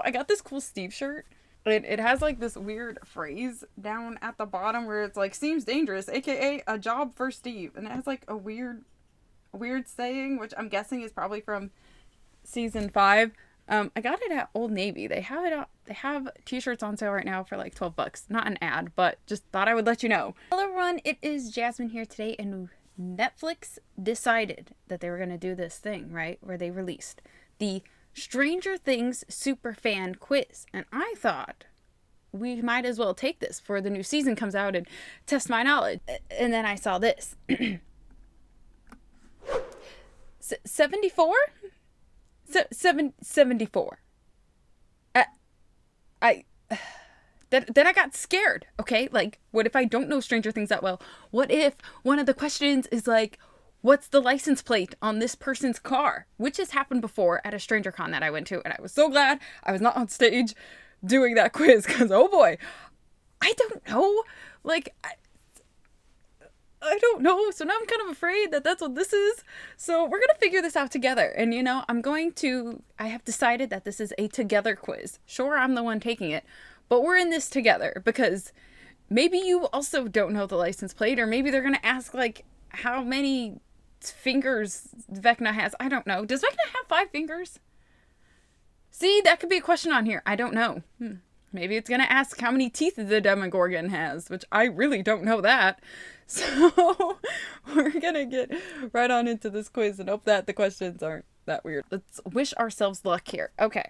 I got this cool Steve shirt. It has like this weird phrase down at the bottom where it's like seems dangerous, aka a job for Steve, and it has like a weird saying, which I'm guessing is probably from season 5. I got it at Old Navy. They have t-shirts on sale right now for like $12. Not an ad, but just thought I would let you know. Hello everyone, it is Jasmine here today, and Netflix decided that they were going to do this thing, right? Where they released the Stranger Things Superfan Quiz. And I thought we might as well take this before the new season comes out and test my knowledge. And then I saw this. 74? 74. Then I got scared, okay? Like, what if I don't know Stranger Things that well? What if one of the questions is like, what's the license plate on this person's car? Which has happened before at a Stranger Con that I went to, and I was so glad I was not on stage doing that quiz, because oh boy, I don't know. Like, I don't know, so now I'm kind of afraid that that's what this is. So we're gonna figure this out together, and you know, I have decided that this is a together quiz. Sure, I'm the one taking it, but we're in this together, because maybe you also don't know the license plate, or maybe they're gonna ask like how many fingers Vecna has. I don't know. Does Vecna have 5 fingers? See, that could be a question on here. I don't know. Maybe it's gonna ask how many teeth the Demogorgon has, which I really don't know that. So we're gonna get right on into this quiz and hope that the questions aren't that weird. Let's wish ourselves luck here. Okay.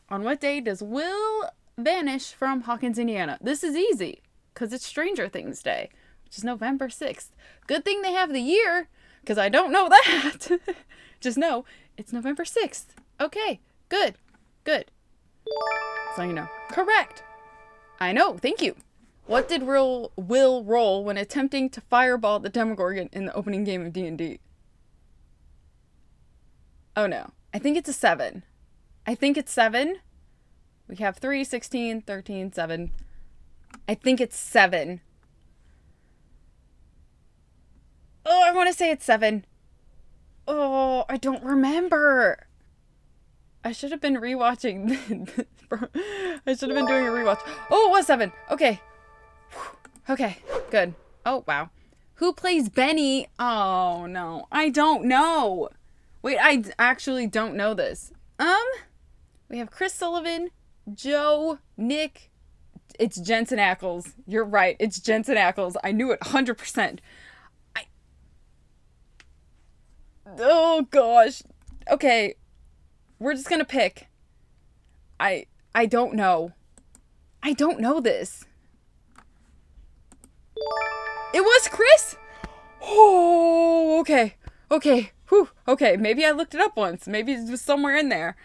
On what day does Will vanish from Hawkins, Indiana? This is easy, because it's Stranger Things Day, which is November 6th. Good thing they have the year, because I don't know that. Just know it's November 6th. Okay, good. So you know. Correct. I know, thank you. What did Will roll when attempting to fireball the Demogorgon in the opening game of D&D? Oh no. I think it's a 7. I think it's 7. We have 3, 16, 13, 7. I think it's 7. Oh, I want to say it's 7. Oh, I don't remember. I should have been rewatching. I should have been doing a rewatch. Oh, it was 7. Okay. Okay, good. Oh, wow. Who plays Benny? Oh, no. I don't know. Wait, I actually don't know this. We have Chris Sullivan, Joe, Nick. It's Jensen Ackles. You're right. It's Jensen Ackles. I knew it 100%. Oh, gosh. Okay. We're just gonna pick. I don't know. I don't know this. It was Chris? Oh, okay. Okay. Whew. Okay, maybe I looked it up once. Maybe it was somewhere in there.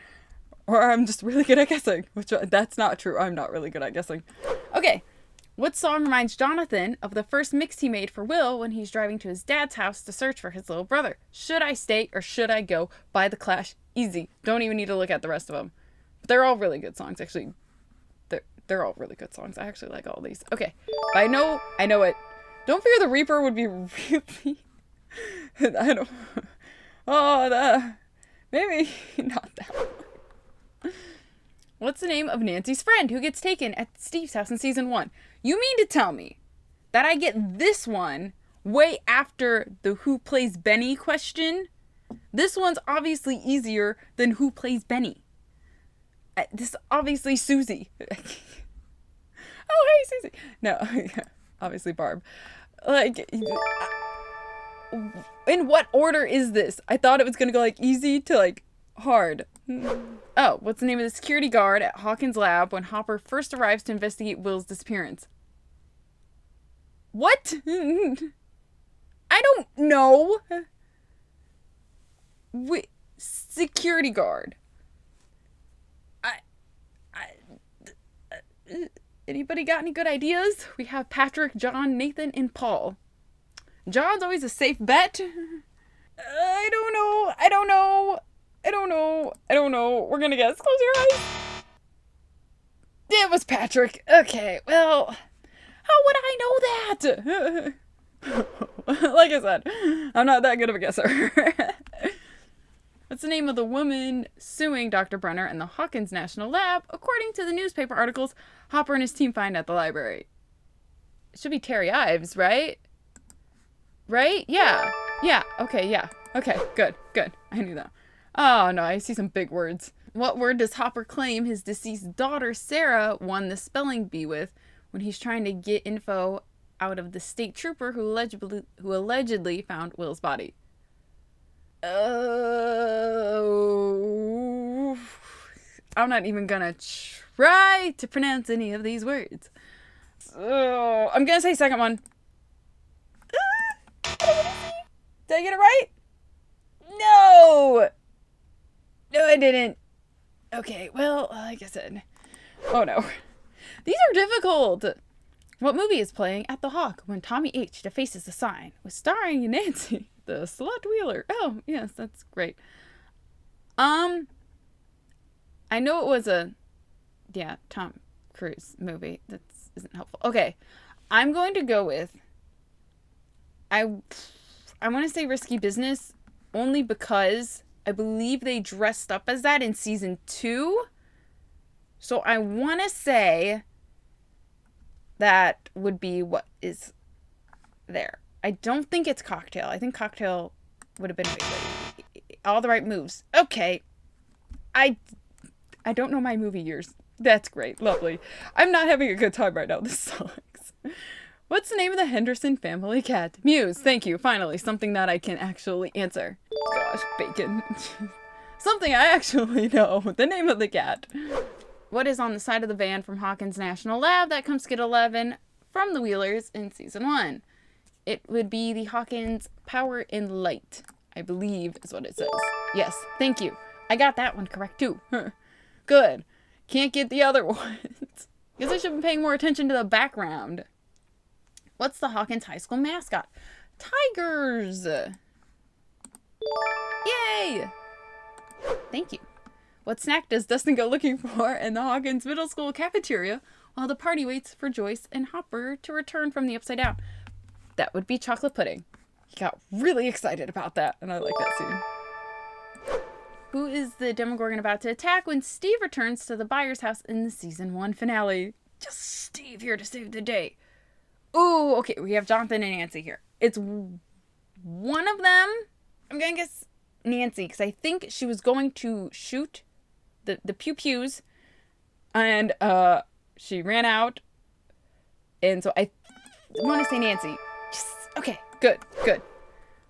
Or I'm just really good at guessing. Which, that's not true. I'm not really good at guessing. Okay. What song reminds Jonathan of the first mix he made for Will when he's driving to his dad's house to search for his little brother? Should I Stay or Should I Go by The Clash. Easy. Don't even need to look at the rest of them. But they're all really good songs, actually. They're all really good songs. I actually like all these. Okay. But I know it. Don't Fear the Reaper would be really... I don't... Oh, maybe not that one. What's the name of Nancy's friend who gets taken at Steve's house in season 1? You mean to tell me that I get this one way after the who plays Benny question? This one's obviously easier than who plays Benny. This is obviously Susie. Oh, hey, Susie. No, obviously Barb. Like, in what order is this? I thought it was going to go like easy to like hard. Oh, what's the name of the security guard at Hawkins' lab when Hopper first arrives to investigate Will's disappearance? What? I don't know. Wait, security guard. Anybody got any good ideas? We have Patrick, John, Nathan, and Paul. John's always a safe bet. I don't know. We're gonna guess. Close your eyes. It was Patrick. Okay, well, how would I know that? Like I said, I'm not that good of a guesser. What's the name of the woman suing Dr. Brenner and the Hawkins National Lab, according to the newspaper articles Hopper and his team find at the library? It should be Terry Ives, right? Right? Yeah. Yeah. Okay, yeah. Okay, good. I knew that. Oh, no, I see some big words. What word does Hopper claim his deceased daughter, Sarah, won the spelling bee with when he's trying to get info out of the state trooper who allegedly found Will's body? Oh, I'm not even gonna try to pronounce any of these words. Oh, I'm gonna say second one. Did I get it right? No, I didn't. Okay, well, like I said. Oh no. These are difficult. What movie is playing at the Hawk when Tommy H. defaces the sign? With starring Nancy, the slut wheeler. Oh, yes, that's great. I know it was a Tom Cruise movie. That isn't helpful. Okay. I'm going to go with I want to say Risky Business only because I believe they dressed up as that in season 2. So I want to say that would be what is there. I don't think it's Cocktail. I think Cocktail would have been all the right moves. Okay. I don't know my movie years. That's great. Lovely. I'm not having a good time right now. This sucks. What's the name of the Henderson family cat? Muse. Thank you. Finally, something that I can actually answer. Gosh, bacon. Something I actually know. The name of the cat. What is on the side of the van from Hawkins National Lab that comes to get 11 from the Wheelers in season 1? It would be the Hawkins Power and Light, I believe is what it says. Yes, thank you. I got that one correct too. Good. Can't get the other ones. Guess I should have been paying more attention to the background. What's the Hawkins High School mascot? Tigers! Yay! Thank you. What snack does Dustin go looking for in the Hawkins Middle School cafeteria while the party waits for Joyce and Hopper to return from the Upside Down? That would be chocolate pudding. He got really excited about that, and I like that scene. Who is the Demogorgon about to attack when Steve returns to the Byers house in the season 1 finale? Just Steve here to save the day. Ooh, okay, we have Jonathan and Nancy here. It's one of them. I'm gonna guess Nancy, because I think she was going to shoot the pew-pews, and she ran out, and so I want to say Nancy. Yes. Okay, good.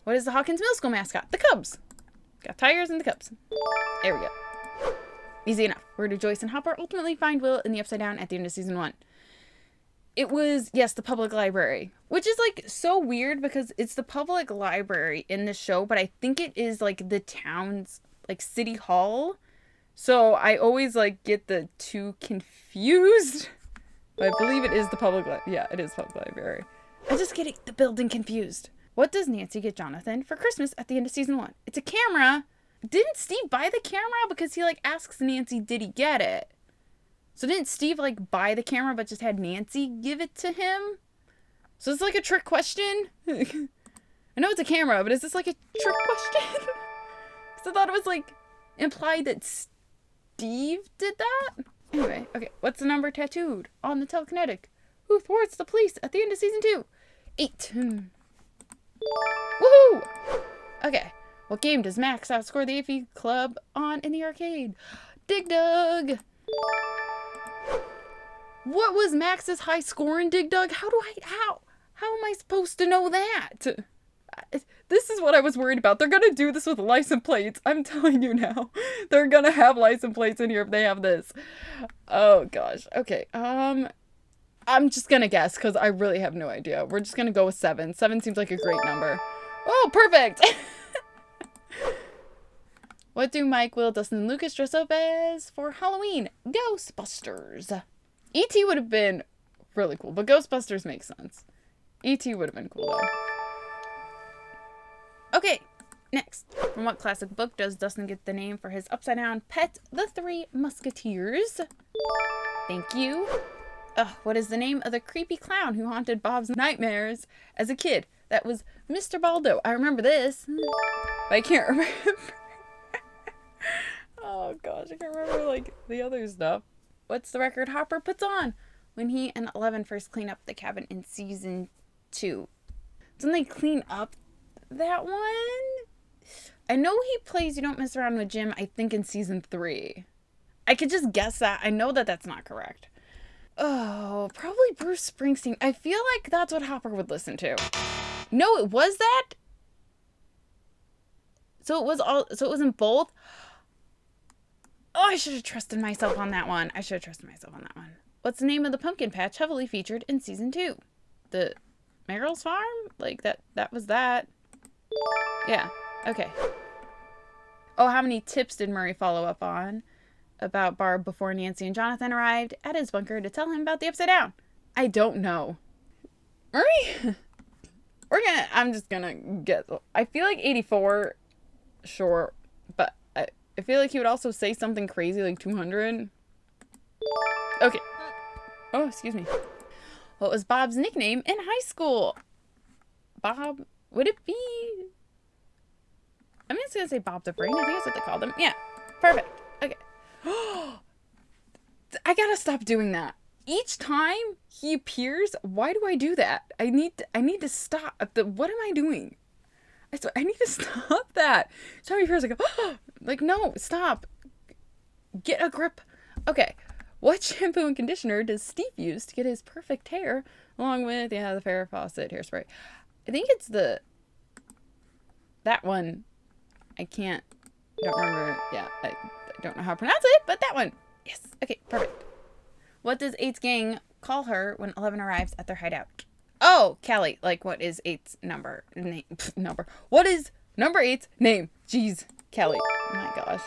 What is the Hawkins Middle School mascot? The Cubs. Got Tigers and the Cubs. There we go. Easy enough. Where do Joyce and Hopper ultimately find Will in the Upside Down at the end of season 1? It was, yes, the public library, which is like so weird because it's the public library in the show, but I think it is like the town's like city hall. So I always like get the two confused, but I believe it is the public yeah, it is public library. I just get the building confused. What does Nancy get Jonathan for Christmas at the end of season 1? It's a camera. Didn't Steve buy the camera? Because he like asks Nancy, did he get it? So didn't Steve like buy the camera but just had Nancy give it to him? So it's like a trick question? I know it's a camera, but is this like a trick question? Because I thought it was like implied that Steve did that? Anyway, okay. What's the number tattooed on the telekinetic? Who thwarts the police at the end of season 2? 8. Woohoo! Okay. What game does Max outscore the AV Club on in the arcade? Dig Dug! What was Max's high score in Dig Dug? How am I supposed to know that? This is what I was worried about. They're gonna do this with license plates. I'm telling you now. They're gonna have license plates in here if they have this. Oh gosh. Okay. I'm just gonna guess because I really have no idea. We're just gonna go with 7. 7 seems like a great number. Oh, perfect! What do Mike, Will, Dustin, and Lucas dress up as for Halloween? Ghostbusters. E.T. would have been really cool, but Ghostbusters makes sense. E.T. would have been cool, though. Okay, next. From what classic book does Dustin get the name for his upside-down pet, the Three Musketeers? Thank you. What is the name of the creepy clown who haunted Bob's nightmares as a kid? That was Mr. Baldo. I remember this, but I can't remember. Oh gosh, I can't remember like the other stuff. What's the record Hopper puts on when he and Eleven first clean up the cabin in season 2? Doesn't they clean up that one? I know he plays You Don't Mess Around with Jim, I think in season 3. I could just guess that. I know that that's not correct. Oh, probably Bruce Springsteen. I feel like that's what Hopper would listen to. No, it was that? So it wasn't both? Oh, I should have trusted myself on that one. What's the name of the pumpkin patch heavily featured in season 2? The Merrill's Farm? Like that was that. Yeah. Okay. Oh, how many tips did Murray follow up on about Barb before Nancy and Jonathan arrived at his bunker to tell him about the Upside Down? I don't know. Murray? I'm just gonna guess. I feel like 84, sure, but I feel like he would also say something crazy like 200. Okay. Oh, excuse me. What was Bob's nickname in high school? Bob, would it be? I'm just gonna say Bob the Brain. I think that's what they called him. Yeah, perfect. Okay. I gotta stop doing that. Each time he appears, why do I do that? I need to stop. What am I doing? I need to stop that. Each time he appears, I go, like, no, stop. Get a grip. Okay. What shampoo and conditioner does Steve use to get his perfect hair, along with, the Farrah Fawcett hairspray? I think it's that one. I don't remember. Yeah, I don't know how to pronounce it, but that one. Yes. Okay, perfect. What does 8's gang call her when 11 arrives at their hideout? Oh, Callie. Like, what is 8's number? What is number 8's name? Jeez, Callie. Oh my gosh.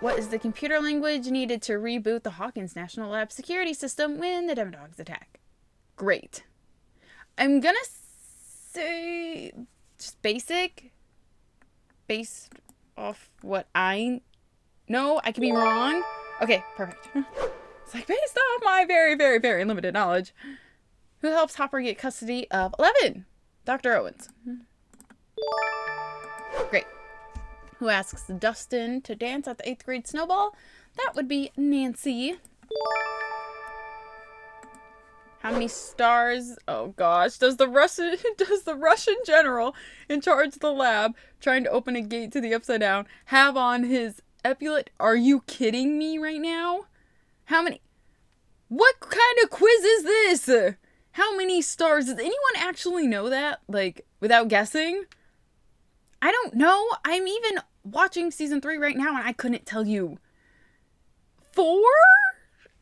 What is the computer language needed to reboot the Hawkins National Lab security system when the Demodogs attack? Great. I'm gonna say just basic. Based off what I know. I could be wrong. Okay, perfect. It's like based off my very, very, very limited knowledge. Who helps Hopper get custody of 11? Dr. Owens. Great. Who asks Dustin to dance at the 8th grade snowball? That would be Nancy. How many stars? Oh gosh, does the Russian general in charge of the lab trying to open a gate to the Upside Down have on his epaulet? Are you kidding me right now? How many? What kind of quiz is this? How many stars? Does anyone actually know that? Like, without guessing? I don't know. I'm even watching season 3 right now and I couldn't tell you. 4?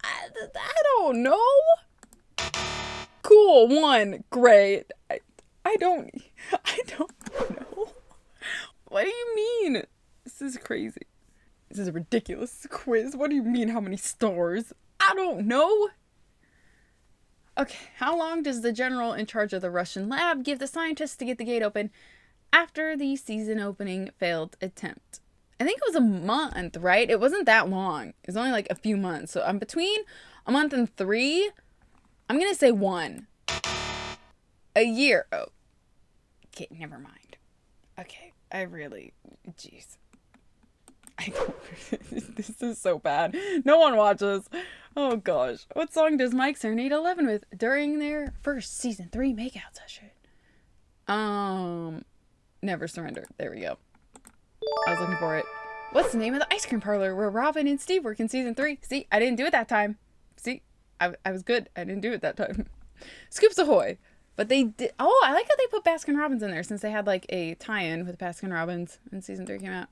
I don't know. Cool. 1. Great. I don't know. What do you mean? This is crazy. This is a ridiculous quiz. What do you mean, how many stars? I don't know. Okay, how long does the general in charge of the Russian lab give the scientists to get the gate open after the season opening failed attempt? I think it was a month, right? It wasn't that long. It was only like a few months. So I'm between a month and 3. I'm going to say 1. A year. Oh. Okay, never mind. Okay, jeez. This is so bad. No one watches. Oh gosh. What song does Mike serenade 11 with during their first season 3 makeout session? Never Surrender. There we go. I was looking for it. What's the name of the ice cream parlor where Robin and Steve work in season 3? See, I didn't do it that time. See, I was good. I didn't do it that time. Scoops Ahoy. But they did. Oh, I like how they put Baskin Robbins in there since they had like a tie-in with Baskin Robbins when season 3 came out.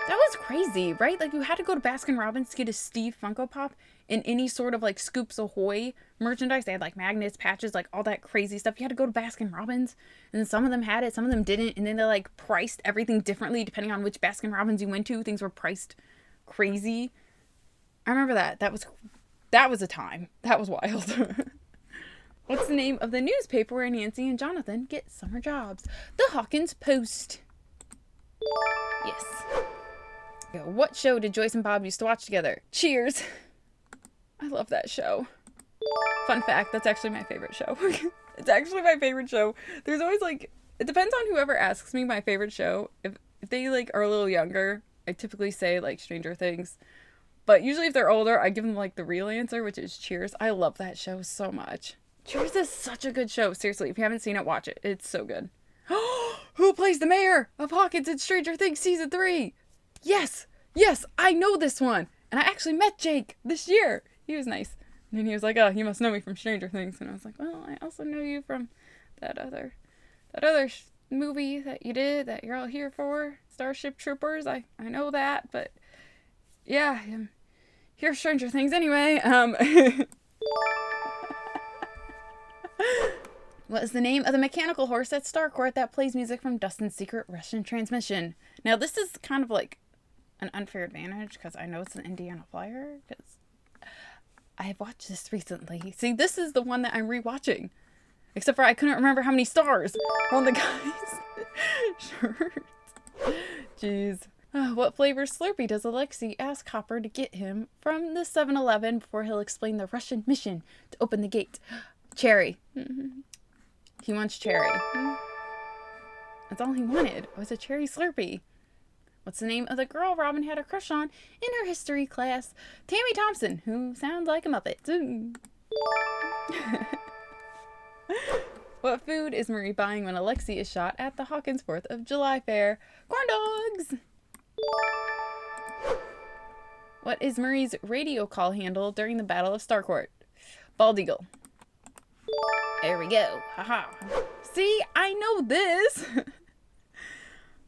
That was crazy, right? Like, you had to go to Baskin Robbins to get a Steve Funko Pop in any sort of, like, Scoops Ahoy merchandise. They had, like, magnets, patches, like, all that crazy stuff. You had to go to Baskin Robbins, and then some of them had it, some of them didn't, and then they, like, priced everything differently depending on which Baskin Robbins you went to. Things were priced crazy. I remember that. That was a time. That was wild. What's the name of the newspaper where Nancy and Jonathan get summer jobs? The Hawkins Post. Yes. What show did Joyce and Bob used to watch together? Cheers. I love that show. Fun fact, that's actually my favorite show. It's actually my favorite show. There's always like, it depends on whoever asks me my favorite show. If they like are a little younger, I typically say like Stranger Things. But usually if they're older, I give them like the real answer, which is Cheers. I love that show so much. Cheers is such a good show. Seriously, if you haven't seen it, watch it. It's so good. Who plays the mayor of Hawkins in Stranger Things Season 3? Yes! Yes, I know this one. And I actually met Jake this year. He was nice. And then he was like, oh, you must know me from Stranger Things. And I was like, well, I also know you from that other movie that you did that you're all here for. Starship Troopers. I know that, but yeah, here's Stranger Things anyway. What is the name of the mechanical horse at Starcourt that plays music from Dustin's secret Russian transmission? Now, this is kind of like an unfair advantage because I know it's an Indiana Flyer because I have watched this recently. See, this is the one that I'm rewatching. Except for I couldn't remember how many stars on the guy's shirt. Jeez. What flavor Slurpee does Alexei ask Hopper to get him from the 7-Eleven before he'll explain the Russian mission to open the gate? Cherry. He wants cherry. That's all he wanted was a cherry Slurpee. What's the name of the girl Robin had a crush on in her history class? Tammy Thompson, who sounds like a Muppet. What food is Marie buying when Alexei is shot at the Hawkins 4th of July fair? Corn dogs! What is Marie's radio call handle during the Battle of Starcourt? Bald Eagle. There we go. Haha. See, I know this.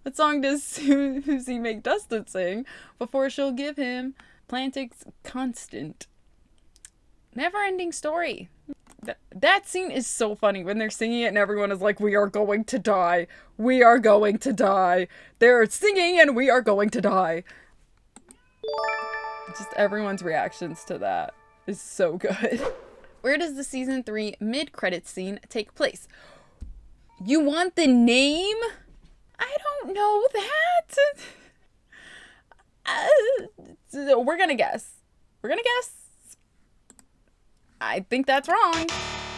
What song does Susie make Dustin sing before she'll give him Plantic's Constant? Never Ending Story. That scene is so funny when they're singing it and everyone is like, we are going to die. We are going to die. They're singing and we are going to die. Just everyone's reactions to that is so good. Where does the season 3 mid-credits scene take place? You want the name? I don't know that. We're gonna guess. I think that's wrong.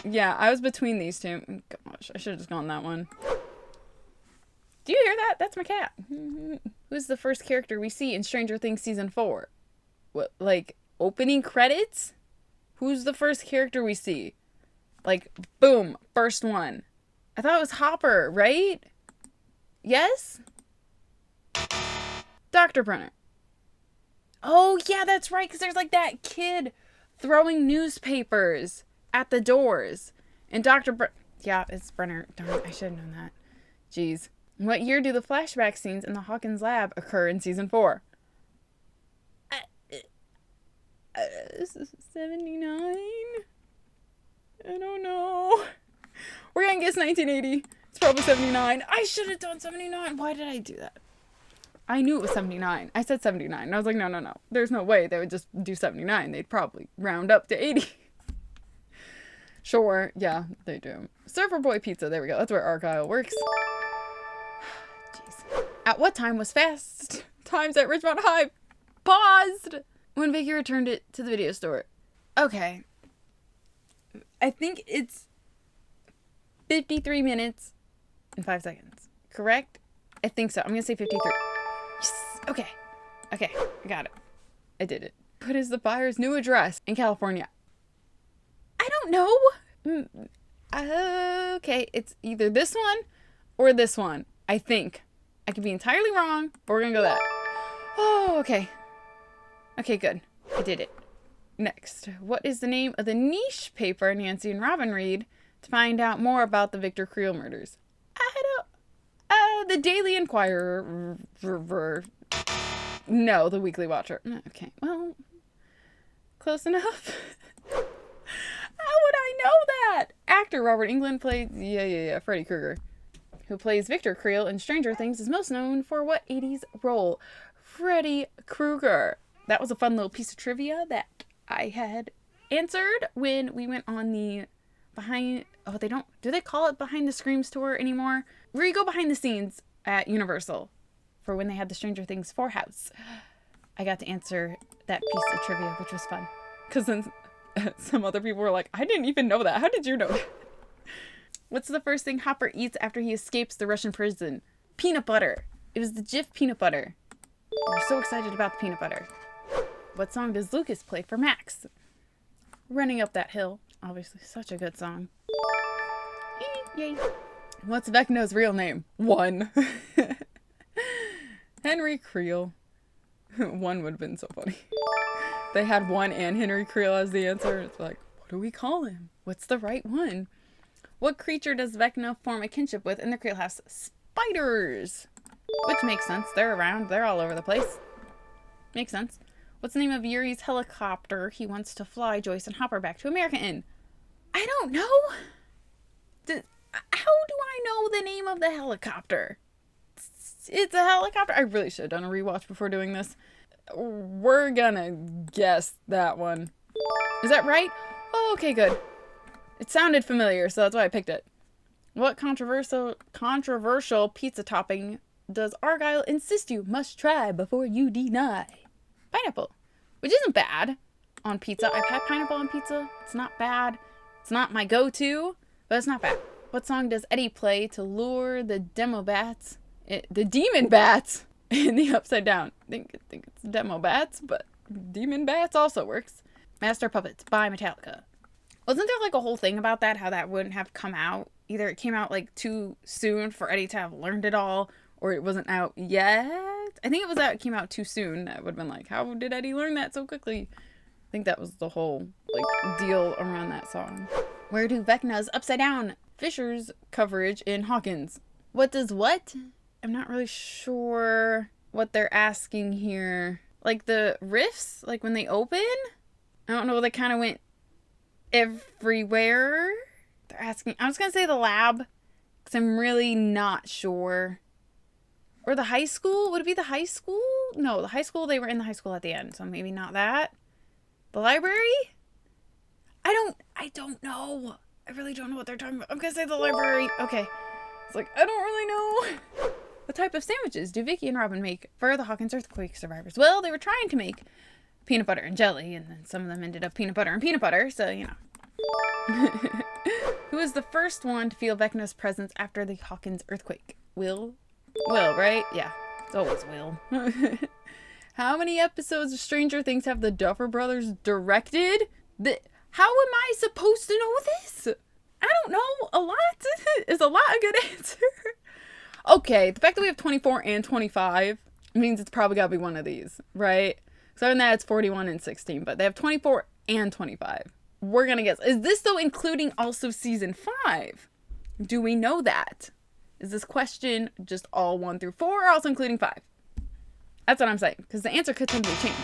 Yeah, I was between these two. Gosh, I should have just gone that one. Do you hear that? That's my cat. Who's the first character we see in Stranger Things Season 4? What, like, opening credits? Who's the first character we see? Like, boom, first one. I thought it was Hopper, right? Yes? Dr. Brenner. Oh, yeah, that's right, because there's, like, that kid throwing newspapers at the doors. And yeah, it's Brenner. Darn, I should have known that. Jeez. What year do the flashback scenes in the Hawkins lab occur in Season 4? 79? I don't know. We're gonna guess 1980. It's probably 79. I should have done 79. Why did I do that? I knew it was 79. I said 79. And I was like, no. There's no way they would just do 79. They'd probably round up to 80. Sure. Yeah, they do. Surfer Boy Pizza. There we go. That's where Argyle works. Jeez. At what time was Fast Times at Ridgemont High paused? When Vicky returned it to the video store. Okay. I think it's 53 minutes and 5 seconds. Correct? I think so. I'm going to say 53. Yes. Okay. I got it. I did it. What is the buyer's new address in California? I don't know. Okay. It's either this one or this one. I think. I could be entirely wrong, but we're going to go that. Oh, okay. Okay, good. I did it. Next. What is the name of the niche paper Nancy and Robin read to find out more about the Victor Creel murders? The Daily Inquirer. No, the Weekly Watcher. Okay, well, close enough. How would I know that? Actor Robert Englund played, Freddy Krueger, who plays Victor Creel in Stranger Things, is most known for what 80s role? Freddy Krueger. That was a fun little piece of trivia that I had answered when we went on the do they call it Behind the Screams tour anymore? Where you go behind the scenes at Universal for when they had the Stranger Things 4 house. I got to answer that piece of trivia, which was fun. Because then some other people were like, I didn't even know that. How did you know that? What's the first thing Hopper eats after he escapes the Russian prison? Peanut butter. It was the Jif peanut butter. We're so excited about the peanut butter. What song does Lucas play for Max? Running Up That Hill. Obviously, such a good song. Yay. What's Vecna's real name? 1. Henry Creel. 1 would have been so funny. They had 1 and Henry Creel as the answer. It's like, what do we call him? What's the right one? What creature does Vecna form a kinship with in the Creel house? Spiders. Which makes sense. They're around. They're all over the place. Makes sense. What's the name of Yuri's helicopter he wants to fly Joyce and Hopper back to America in? I don't know. How do I know the name of the helicopter? It's a helicopter. I really should have done a rewatch before doing this. We're gonna guess that one. Is that right? Oh, okay, good. It sounded familiar, so that's why I picked it. What controversial pizza topping does Argyle insist you must try before you deny? Pineapple, which isn't bad on pizza. I've had pineapple on pizza. It's not bad. It's not my go-to, but it's not bad. What song does Eddie play to lure the demon bats in the Upside Down? I think it's demo bats, but demon bats also works. Master Puppets by Metallica. Wasn't there like a whole thing about that? How that wouldn't have come out? Either it came out like too soon for Eddie to have learned it all, or it wasn't out yet. I think it came out too soon. That would have been like, how did Eddie learn that so quickly? I think that was the whole like deal around that song. Where do Vecna's Upside Down Fishers coverage in Hawkins? What does what? I'm not really sure what they're asking here. Like the riffs, like when they open? I don't know, they kind of went everywhere. They're asking, I'm just going to say the lab, because I'm really not sure. Or the high school? Would it be the high school? No, the high school, they were in the high school at the end, so maybe not that. The library? I don't know. I really don't know what they're talking about. I'm going to say the library. Okay. It's like, I don't really know. What type of sandwiches do Vicky and Robin make for the Hawkins earthquake survivors? Well, they were trying to make peanut butter and jelly, and then some of them ended up peanut butter and peanut butter, so, you know. Who was the first one to feel Vecna's presence after the Hawkins earthquake? Will, right? Yeah, it's always Will. How many episodes of Stranger Things have the Duffer Brothers directed? How am I supposed to know this? I don't know. A lot is a lot a good answer. Okay, the fact that we have 24 and 25 means it's probably got to be one of these, right? So other than that, it's 41 and 16, but they have 24 and 25. We're going to guess. Is this, though, including also season 5? Do we know that? Is this question just all 1 through 4 or also including 5? That's what I'm saying, because the answer could simply change.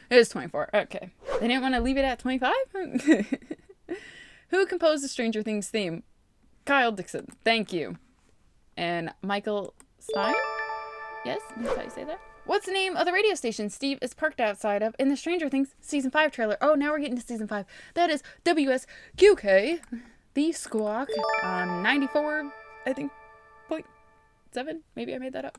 It is 24. Okay. They didn't want to leave it at 25? Who composed the Stranger Things theme? Kyle Dixon. Thank you. And Michael Stein? Yes, that's how you say that. What's the name of the radio station Steve is parked outside of in the Stranger Things Season 5 trailer? Oh, now we're getting to Season 5. That is WSQK, The Squawk, on 94, I think, .7. Maybe I made that up.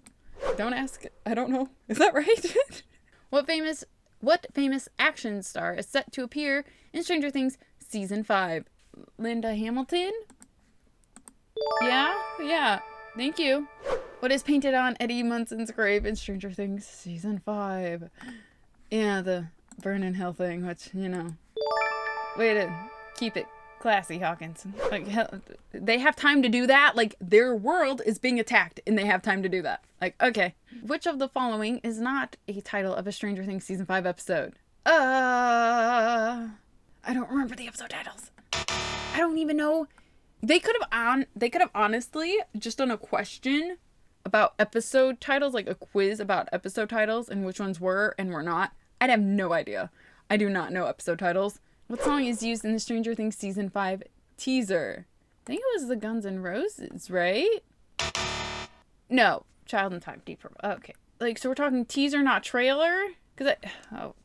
Don't ask. I don't know. Is that right? What famous action star is set to appear in Stranger Things Season 5? Linda Hamilton? Yeah. Thank you. What is painted on Eddie Munson's grave in Stranger Things Season 5? Yeah, the Vernon Hill thing, which, you know. Way to keep it classy, Hawkins. Like, they have time to do that. Like, their world is being attacked, and they have time to do that. Like, okay. Which of the following is not a title of a Stranger Things Season 5 episode? I don't remember the episode titles. I don't even know. They could have honestly just done a question about episode titles, like a quiz about episode titles and which ones were and were not. I'd have no idea. I do not know episode titles. What song is used in the Stranger Things Season 5 teaser? I think it was the Guns N' Roses, right? No. Child in Time, Deep Purple. Okay. Like, so we're talking teaser, not trailer? I don't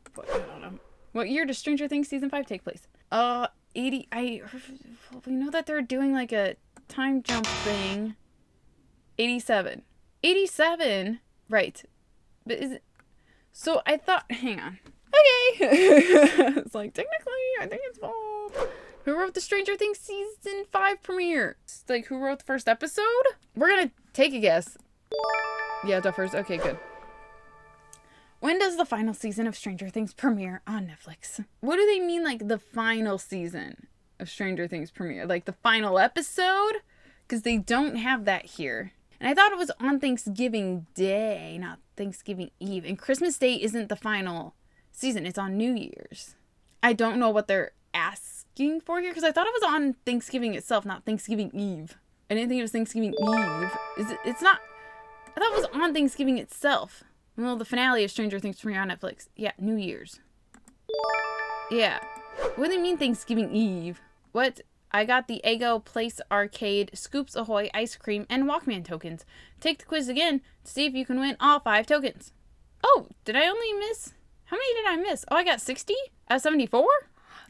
know. What year does Stranger Things Season 5 take place? 80, we know that they're doing like a time jump thing. 87. 87? Right. But is it, so I thought, hang on. Okay. It's like, technically, I think it's fall. Who wrote the Stranger Things Season 5 premiere? It's like, who wrote the first episode? We're gonna take a guess. Yeah, Duffers. Okay, good. When does the final season of Stranger Things premiere on Netflix? What do they mean, like, the final season of Stranger Things premiere? Like, the final episode? Because they don't have that here. And I thought it was on Thanksgiving Day, not Thanksgiving Eve. And Christmas Day isn't the final season. It's on New Year's. I don't know what they're asking for here, because I thought it was on Thanksgiving itself, not Thanksgiving Eve. I didn't think it was Thanksgiving Eve. It's not... I thought it was on Thanksgiving itself. Well, the finale of Stranger Things premiere on Netflix. Yeah, New Year's. Yeah. What do they mean Thanksgiving Eve? What? I got the Eggo Place Arcade, Scoops Ahoy ice cream, and Walkman tokens. Take the quiz again to see if you can win all 5 tokens. Oh, did I only miss... How many did I miss? Oh, I got 60 out of 74?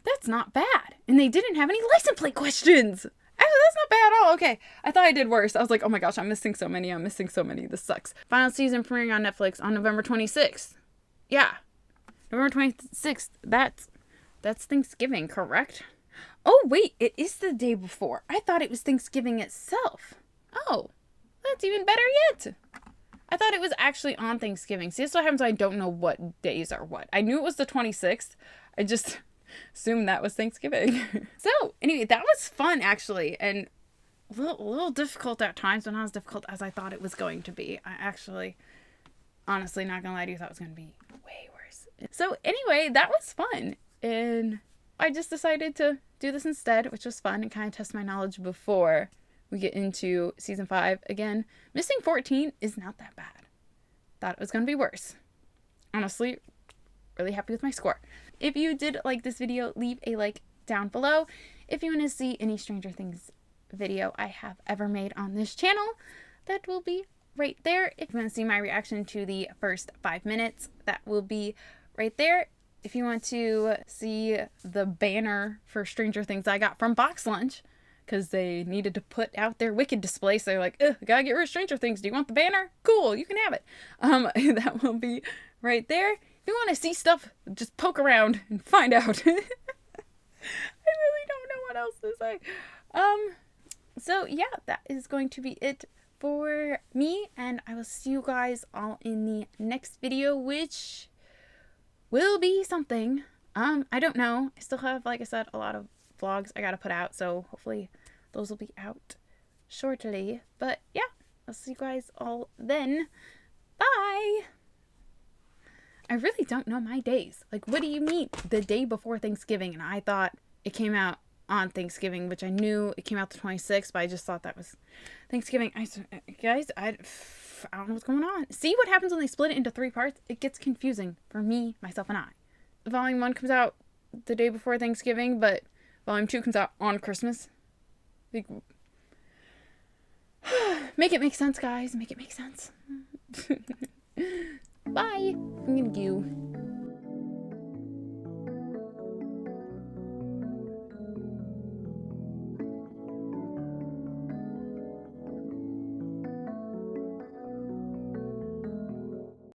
That's not bad. And they didn't have any license plate questions. Actually, that's not bad at all. Okay, I thought I did worse. I was like, oh my gosh, I'm missing so many. This sucks. Final season premiering on Netflix on November 26th. Yeah, November 26th. That's Thanksgiving, correct? Oh, wait, it is the day before. I thought it was Thanksgiving itself. Oh, that's even better yet. I thought it was actually on Thanksgiving. See, that's what happens when I don't know what days are what. I knew it was the 26th. I just... assume that was Thanksgiving. So, anyway, that was fun, actually, and a little difficult at times, but not as difficult as I thought it was going to be. I actually, honestly, not gonna lie to you, thought it was gonna be way worse. So, anyway, that was fun, and I just decided to do this instead, which was fun, and kind of test my knowledge before we get into season 5. Again, missing 14 is not that bad. Thought it was gonna be worse. Honestly, really happy with my score. If you did like this video, leave a like down below. If you want to see any Stranger Things video I have ever made on this channel, that will be right there. If you want to see my reaction to the first 5 minutes, that will be right there. If you want to see the banner for Stranger Things I got from Box Lunch, because they needed to put out their Wicked display, so they're like, ugh, gotta get rid of Stranger Things. Do you want the banner? Cool, you can have it. That will be right there. If you want to see stuff, just poke around and find out. I really don't know what else to say. So yeah, that is going to be it for me, and I will see you guys all in the next video, which will be something. I don't know. I still have, like I said, a lot of vlogs I gotta put out, so hopefully those will be out shortly. But yeah, I'll see you guys all then. Bye! I really don't know my days. Like, what do you mean the day before Thanksgiving? And I thought it came out on Thanksgiving, which I knew it came out the 26th, but I just thought that was Thanksgiving. Guys, I don't know what's going on. See what happens when they split it into 3 parts? It gets confusing for me, myself, and I. Volume 1 comes out the day before Thanksgiving, but Volume 2 comes out on Christmas. Like, make it make sense, guys. Make it make sense. Bye. I'm gonna go.